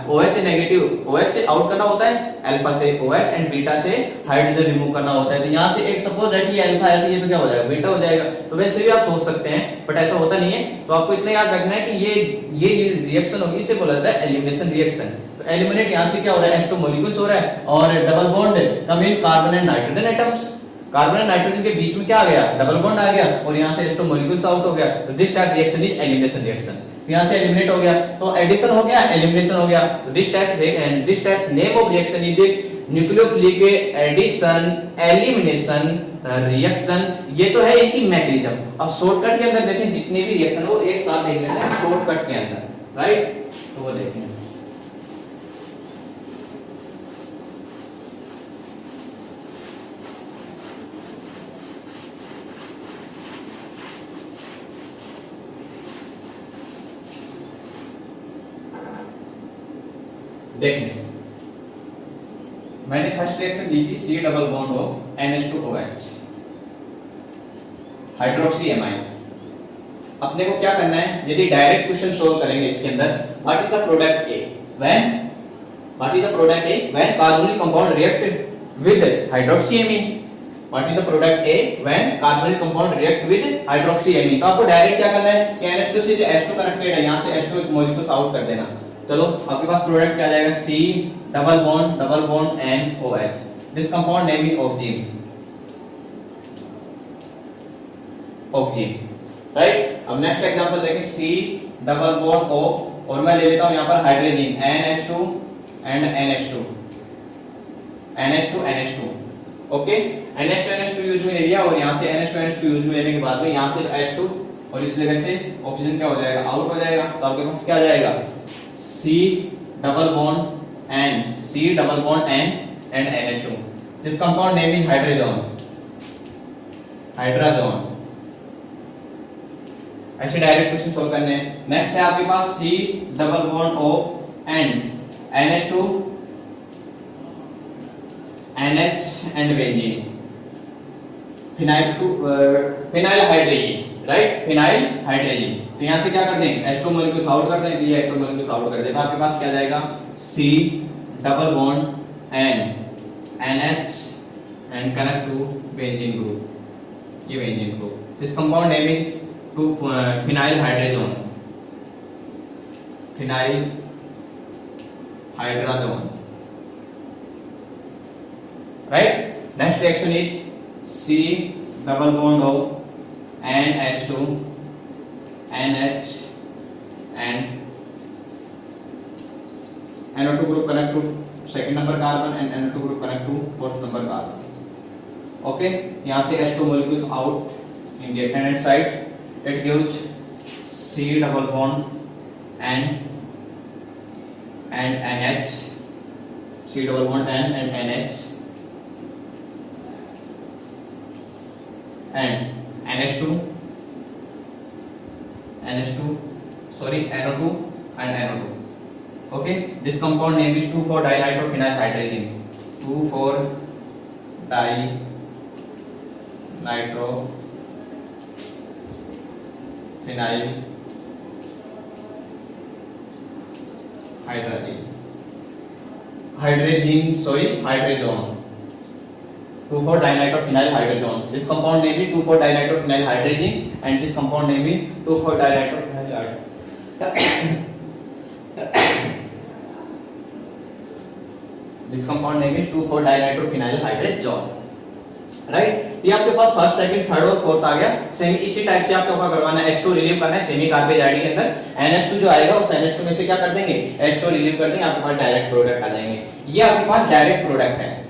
OH नेगेटिव, OH आउट करना होता है, अल्फा से OH एंड बीटा से हाइड्रोजन रिमूव करना होता है। तो यहाँ से एक सपोज दैट ये अल्फा है तो ये तो क्या हो जाएगा, बीटा हो जाएगा। तो वैसे भी आप सोच सकते हैं, बट ऐसा होता नहीं है। तो आपको इतना याद रखना है कि ये रिएक्शन होगी, इसे बोला जाता है एलिमिनेशन रिएक्शन। तो एलिमिनेट यहाँ से क्या हो रहा है, H2 मॉलिक्यूल्स हो रहा है और double bond come in carbon and nitrogen atoms. Carbon and nitrogen के बीच में क्या आ गया, डबल बॉन्ड आ गया और यहाँ से H2 मॉलिक्यूल्स आउट हो गया। तो this type reaction is elimination reaction. यहाँ से एलिमिनेट हो गया तो एडिशन हो गया, एलिमिनेशन हो गया। This type name of reaction is nucleophilic addition elimination reaction. ये तो है इनकी मैकेनिज्म। अब शॉर्टकट के अंदर देखें जितने भी रिएक्शन वो एक साथ देख लेते हैं शॉर्टकट के अंदर, राइट। तो वो देखें, देखें मैंने फर्स्ट रिएक्शन दी थी C डबल बॉन्ड हो NH2OH हाइड्रोक्सी एमाइन। अपने को क्या करना है, यदि डायरेक्ट क्वेश्चन सोल्व करेंगे इसके अंदर, what is the product A when carbonic compound react with hydroxy amine. What is the product A when carbonic compound react with hydroxy amine. तो आपको डायरेक्ट क्या करना है कि NH2 से जो H2 कनेक्टेड है यहां से H2 मॉलिक्यूल्स आउट कर देना। चलो आपके पास प्रोडक्ट क्या आ जाएगा, C double bond NOH। This compound name is oxygen, right. अब नेक्स्ट एग्जांपल देखें, C डबल बॉन्ड O और मैं ले लेता हूं यहां पर hydrogen NH2 and NH2 okay. NH2 use में ले लिया और यहां से NH2 यूज में लेने के बाद में यहां से H2 और इस जगह से ऑक्सीजन क्या हो जाएगा, आउट हो जाएगा। तो आपके पास क्या आ जाएगा, C double bond N and NH2। This compound name is hydrazone। ऐसे डायरेक्ट क्वेश्चन सोल्व करने हैं। नेक्स्ट है आपके पास C double bond O and NH2 NH and benzene, phenyl hydrogen, right, phenyl hydrogen. तो यहां से क्या कर दें, H2 मॉलिक्यूल्स आउट कर दें, ये H2 मॉलिक्यूल्स आउट कर दें। आपके पास क्या जाएगा, C double bond N NH and connect to benzene group, ये benzene group. This compound name is phenyl hydrogen, right. Next reaction is C double bond O NH2 NH and NO2 group connect to second number carbon and NO2 group connect to fourth number carbon। Okay, यहाँ से H2 molecules out in the reactant side, it gives C double bond N and NH, C double bond N and NH and NO2 and NO2। Okay, this compound name is 2,4-dinitrophenyl hydrazine, 2,4-dinitrophenyl phenyl hydrogen 2,4-dinitrophenyl hydrazone. This compound name is 2,4-dinitrophenyl hydrazine and this compound name is 2,4-dinitrophenyl hydrazine. This compound name is 2,4-dinitrophenyl hydrazone. Right, ये आपके पास फर्स्ट सेकंड थर्ड और फोर्थ आ गया। सेमी इसी टाइप से आपको क्या करवाना है, H2 रिलीव करना है सेमी कार्बेज आईडी के अंदर। NH2 जो आएगा उस NH2 में से क्या कर देंगे, H2 रिलीव कर देंगे, आपके पास डायरेक्ट प्रोडक्ट आ जाएंगे। ये आपके पास डायरेक्ट प्रोडक्ट है,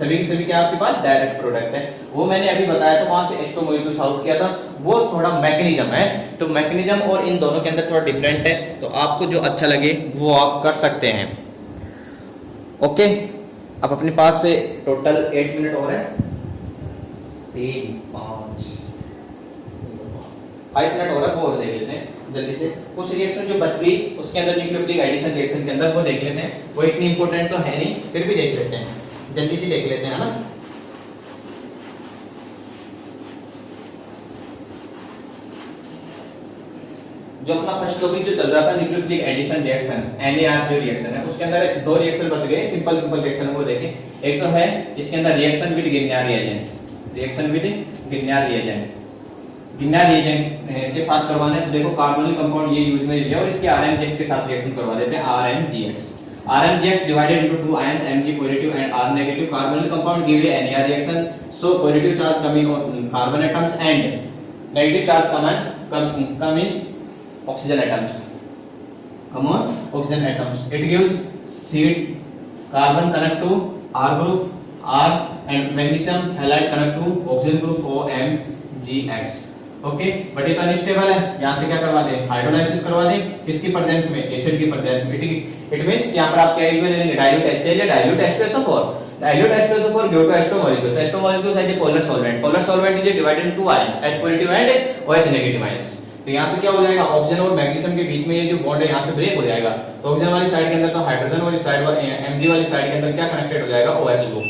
सभी के सभी क्या आपके पास डायरेक्ट प्रोडक्ट है। वो मैंने अभी बताया था, वहां से H2 मॉलिक्यूल्स आउट किया था, वो थोड़ा मैकेनिज्म है, तो मैकेनिज्म और इन दोनों के अंदर थोड़ा डिफरेंट है, तो आपको जो अच्छा लगे वो आप कर सकते हैं। ओके, अब अपने पास से टोटल 8 मिनट और है, 3 5 5 मिनट हो रहा है, वो और देख लेते हैं जल्दी से। कुछ रिएक्शन जो बच गई उसके अंदर न्यूक्लियोफिलिक एडिशन रिएक्शन के अंदर वो देख लेते हैं, वो इतनी इंपॉर्टेंट तो है नहीं, फिर भी देख लेते हैं, जल्दी से देख लेते हैं, है ना। जो अपना फर्स्ट टॉपिक जो चल रहा था न्यूक्लियोफिलिक एडिशन रिएक्शन, NAR जो रिएक्शन है, उसके अंदर दो रिएक्शन बच गए, सिंपल रिएक्शन वो देखें। एक तो है इसके अंदर reaction with Grignard reagent, reaction with Grignard reagent, Grignard reagent के साथ करवाने तो देखो कार्बोनिल कंपाउंड ये यूज में लिया और इसके RMGX के साथ रिएक्शन करवा देते हैं। RMGX divided into two ions, Mg positive and R negative. Carbonyl compound give a NAR reaction, so positive charge coming on carbon atoms and negative charge come in oxygen atoms. Come on, oxygen atoms. It gives seed carbon connect to R group, R and magnesium halide connect to oxygen group OMGX. Okay, but ये तो अनस्टेबल है, यहाँ से क्या करवा दें, हाइड्रोलाइसिस करवा दें, किसकी प्रेजेंस में, एसिड की प्रेजेंस में। इट मींस यहाँ पर आप क्या यूज में लेंगे, डाइल्यूट HCl या dilute H2SO4, dilute H2SO4 give to H2 molecules. H2 molecules है polar solvent, polar solvent is divided into ions, H positive and OH negative ions. तो यहाँ से क्या हो जाएगा, ऑक्सीजन और मैग्नीशियम के बीच में ये जो बॉन्ड है यहाँ से ब्रेक हो जाएगा, तो ऑक्सीजन वाली साइड के अंदर तो हाइड्रोजन वाली साइड, Mg वाली साइड के अंदर क्या कनेक्टेड हो जाएगा, OH ग्रुप।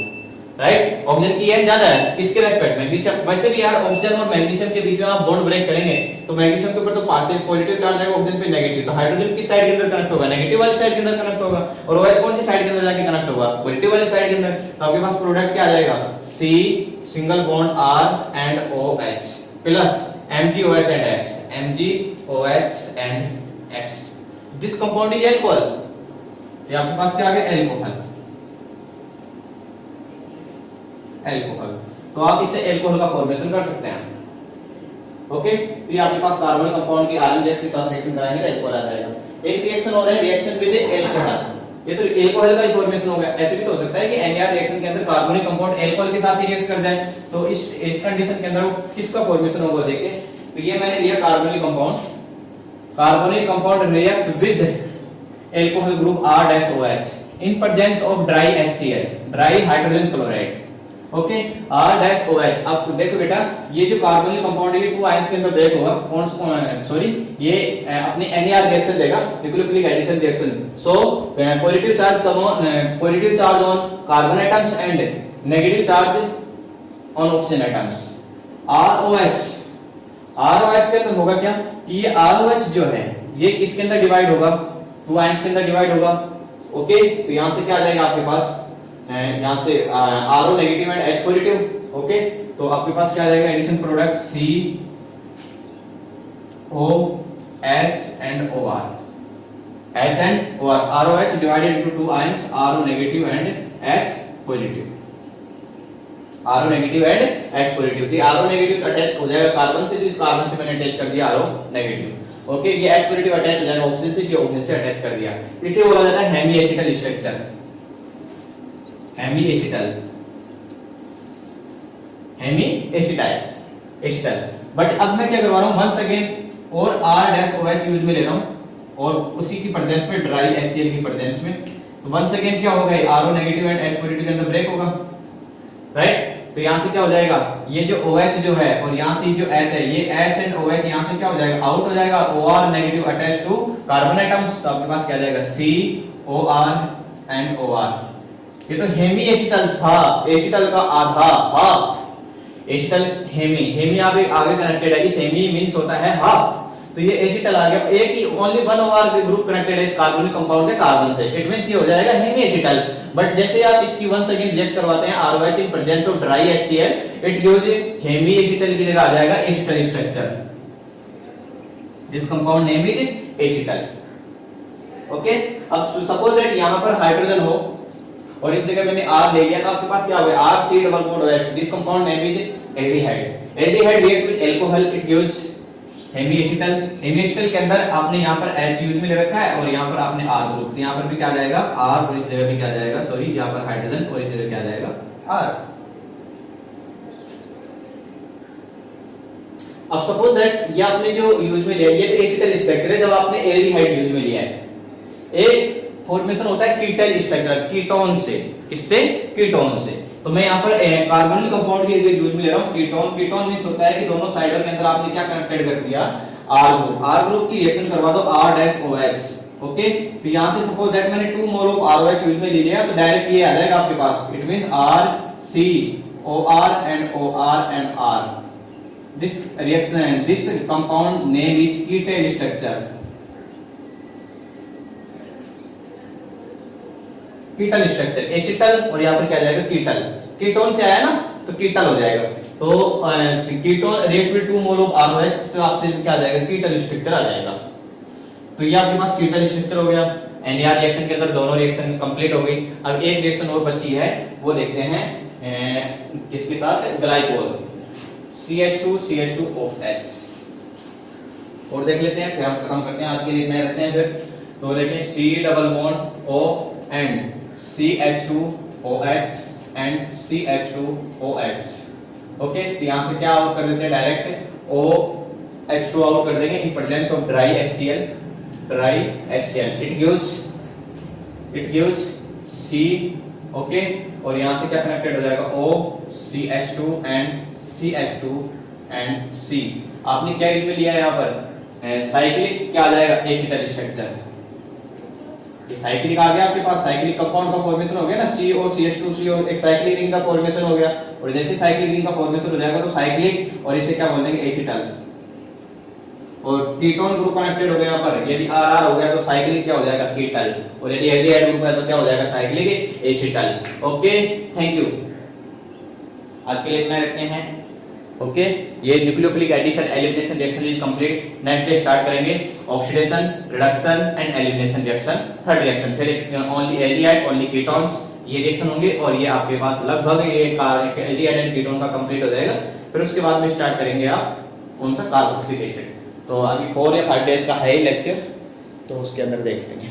राइट, ऑक्सीजन की एन ज्यादा है किसके रेस्पेक्ट में, मैग्नीशियम। वैसे भी यार ऑक्सीजन और मैग्नीशियम के बीच में आप बॉन्ड ब्रेक करेंगे तो मैग्नीशियम के ऊपर तो पार्शियल पॉजिटिव चार्ज आएगा, ऑक्सीजन पे नेगेटिव, तो हाइड्रोजन किस साइड के अंदर कनेक्ट होगा, नेगेटिव वाली साइड के अंदर कनेक्ट होगा, और OH कौन सी साइड के अंदर जाके कनेक्ट होगा, पॉजिटिव वाली साइड के अंदर। तो आपके पास प्रोडक्ट क्या आ जाएगा, C single bond R and OH plus MgOH and X, MgOH and X। This compound is alcohol, ये आपके पास क्या आ गया, अल्कोहल। तो आप इससे अल्कोहल का फॉर्मेशन कर सकते हैं। ओके, तो ये आपके पास कार्बोनिल कंपाउंड की RMGX के साथ रिएक्शन कराएंगे तो अल्कोहल आ जाएगा। एक रिएक्शन हो रहा है रिएक्शन विद अल्कोहल, ये तो अल्कोहल का ही फॉर्मेशन हो गया। ऐसे भी तो हो सकता है कि NAR रिएक्शन के अंदर कार्बोनिल कंपाउंड अल्कोहल के साथ ही रिएक्ट कर जाए, तो इस कंडीशन के अंदर किसका फॉर्मेशन होगा देखिए। तो ये मैंने लिया carbonyl compound react with alcohol group R-OH in presence of dry HCl, dry hydrogen chloride. Okay, R-OH। अब देखो बेटा, ये जो कार्बोनिल कंपाउंड है ये टू आयंस के अंदर ब्रेक होगा, ये अपनी NAR रिएक्शन देगा, nucleophilic addition reaction. So positive charge on carbon atoms and negative charge on oxygen atoms. ROH का तो होगा क्या कि ये ROH जो है ये किसके अंदर डिवाइड होगा, टू आयंस के अंदर डिवाइड होगा। ओके, तो यहां से क्या आ जाएगा आपके पास, यहाँ से RO negative and H positive. Okay, तो आपके पास क्या आ जाएगा, addition product COH and OR, H and OR, ROH divided into two ions, RO negative and H positive, RO negative and H positive. तो RO नेगेटिव अटैच हो जाएगा कार्बन से, तो इस कार्बन से मैंने अटैच कर दिया RO नेगेटिव। ओके, ये H पॉजिटिव अटैच हो जाएगा ऑक्सीजन से, ये ऑक्सीजन से अटैच कर दिया। इसे बोला जाता है hemi acetal structure, hemi acetyl. But अब मैं क्या करवा रहा हूं, वंस अगेन और R-OH यूज में ले रहा हूं और उसी की प्रेजेंस में, ड्राई HCl की प्रेजेंस में। तो वंस अगेन क्या होगा, RO negative and H positive के अंदर ब्रेक होगा। राइट, तो यहां से क्या हो जाएगा, ये जो OH जो है और यहां से जो H है, ये H एंड OH यहां से क्या हो जाएगा, आउट हो जाएगा, OR negative attach to carbon atoms. तो आपके पास क्या आ जाएगा, COR एंड OR। ये तो हेमी एसिटल था, एसिटल का आधा हाफ, एसिटल हेमी, हेमी आगे कनेक्टेड है, इस हेमी मींस होता है हाफ। तो ये एसिटल आ गया। एक ही only one OR group connected है इस कार्बोनिक कंपाउंड के कार्बन से, इट मींस ये हो जाएगा हेमी एसिटल। बट जैसे आप इसकी वंस अगेन रिएक्ट करवाते हैं ROH in presence of dry HCl, it gives hemi acetal की जगह आ जाएगा acetal structure. This compound name is acetal. Okay, अब सपोज दैट यहां पर हाइड्रोजन हो और इस जगह मैंने R ले लिया, तो आपके पास क्या हो गया RC double bond OH। This compound name is aldehyde. Aldehyde react with alcohol, it gives hemi acetal. Hemi acetal के अंदर आपने यहाँ पर H यूज में ले रखा है और यहाँ पर आपने R ग्रुप, तो यहाँ पर भी क्या जाएगा R और इस जगह भी क्या जाएगा, सॉरी यहाँ पर हाइड्रोजन और इस जगह क्या जाएगा R। अब सपोज दैट ये आपने जो यूज में लिया, ये तो एसिटल स्ट्रक्चर है। जब आपने एल्डिहाइड यूज में लिया है, एक फॉर्मेशन होता है कीटल स्ट्रक्चर, कीटोन से, इससे कीटोन से। तो मैं यहाँ पर कार्बोनिक कंपाउंड के यूज में ले रहा हूँ कीटोन। कीटोन मींस होता है कि दोनों साइडों के अंदर आपने क्या कनेक्टेड कर दिया R ग्रुप। R ग्रुप की रिएक्शन करवा दो R-OH। ओके, तो यहाँ से सपोज दैट मैंने 2 मोल ऑफ ROH यूज में ले लिया, तो डायरेक्ट ये आ जाएगा आपके पास, it means RCOR and OR and R। This reaction, this compound name is ketal structure, ketal structure, acetal और यहाँ पर क्या जाएगा कीटल। कीटोन से आया ना तो कीटल हो जाएगा। तो ketone react with 2 mole of ROH, तो आपसे क्या आ जाएगा कीटल स्ट्रक्चर आ जाएगा। तो ये आपके पास कीटल स्ट्रक्चर हो गया। एंड यार रिएक्शन के अंदर दोनों रिएक्शन कंप्लीट हो गई। अब एक रिएक्शन और बची है, वो देखते हैं किसके साथ, ग्लाइकोल CH2CH2OH। और देख लेते हैं, फिर हम खत्म करते हैं आज के लिए, इतना रखते हैं फिर। तो देखें C double bond O and CH2OH and CH2OH। Okay, तो यहां से क्या आउट कर देते हैं, डायरेक्ट OH2 आउट कर देंगे इन presence of dry HCl। Dry HCl it gives C। Okay, और यहां से क्या कनेक्टेड हो जाएगा O CH2 and CH2 and C। आपने क्या यूज में लिया है यहाँ पर साइक्लिक, क्या आ जाएगा एसिटल स्ट्रक्चर। ये साइक्लिक आ गया आपके पास, साइक्लिक कंपाउंड का फॉर्मेशन हो गया ना, COCH2CO, एक साइक्लिक रिंग का फॉर्मेशन हो गया। और जैसे साइक्लिक रिंग का फॉर्मेशन हो जाएगा तो साइक्लिक, और इसे क्या बोल देंगे एसिटल। और कीटोन ग्रुप कनेक्टेड हो गया यहाँ पर, यदि RR हो गया तो साइक्लिक क्या हो जाएगा कीटल, और यदि एल्डिहाइड ग्रुप है तो क्या हो जाएगा cyclic acetal. Okay, thank you, आज के लिए इतना रखते हैं। ओके, ये nucleophilic addition elimination reaction is complete. Next day start करेंगे oxidation, reduction and elimination reaction, third reaction. फिर ओनली एल्डिहाइड, ओनली कीटोन्स, ये रिएक्शन होंगे। और ये आपके पास लगभग ये एल्डिहाइड एंड कीटोन का कंप्लीट हो जाएगा। फिर उसके बाद में स्टार्ट करेंगे आप कौन सा, कार्बोक्सिलिक एसिड। तो अभी 4 या 5 डेज का है लेक्चर, तो उसके अंदर देख लेंगे।